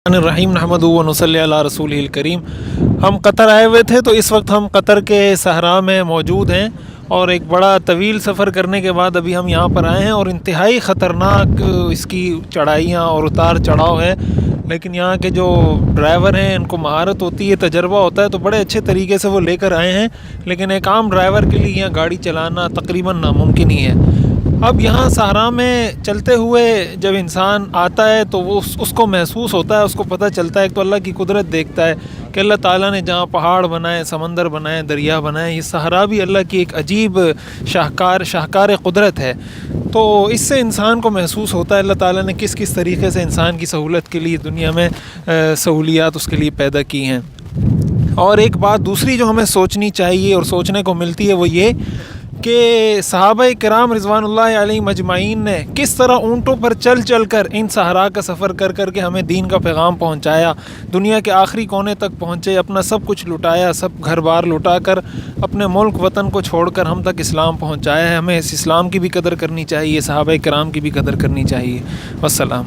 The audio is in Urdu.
الرحیم نحمدہ و نصلی علی رسولہ الکریم۔ ہم قطر آئے ہوئے تھے تو اس وقت ہم قطر کے صحرا میں موجود ہیں اور ایک بڑا طویل سفر کرنے کے بعد ابھی ہم یہاں پر آئے ہیں اور انتہائی خطرناک اس کی چڑھائیاں اور اتار چڑھاؤ ہے، لیکن یہاں کے جو ڈرائیور ہیں ان کو مہارت ہوتی ہے، تجربہ ہوتا ہے، تو بڑے اچھے طریقے سے وہ لے کر آئے ہیں، لیکن ایک عام ڈرائیور کے لیے یہاں گاڑی چلانا تقریباً ناممکن ہی ہے۔ اب یہاں صحرا میں چلتے ہوئے جب انسان آتا ہے تو وہ اس کو محسوس ہوتا ہے، اس کو پتہ چلتا ہے، ایک تو اللہ کی قدرت دیکھتا ہے کہ اللہ تعالیٰ نے جہاں پہاڑ بنائے، سمندر بنائے، دریا بنائے، یہ صحرا بھی اللہ کی ایک عجیب شاہکار قدرت ہے۔ تو اس سے انسان کو محسوس ہوتا ہے اللہ تعالیٰ نے کس کس طریقے سے انسان کی سہولت کے لیے دنیا میں سہولیات اس کے لیے پیدا کی ہیں۔ اور ایک بات دوسری جو ہمیں سوچنی چاہیے اور سوچنے کو ملتی ہے وہ یہ کہ صحابہ کرام رضوان اللہ علیہم اجمعین نے کس طرح اونٹوں پر چل چل کر ان صحرا کا سفر کر کر کے ہمیں دین کا پیغام پہنچایا، دنیا کے آخری کونے تک پہنچے، اپنا سب کچھ لٹایا، سب گھر بار لٹا کر اپنے ملک وطن کو چھوڑ کر ہم تک اسلام پہنچایا ہے۔ ہمیں اس اسلام کی بھی قدر کرنی چاہیے، صحابہ کرام کی بھی قدر کرنی چاہیے۔ والسلام۔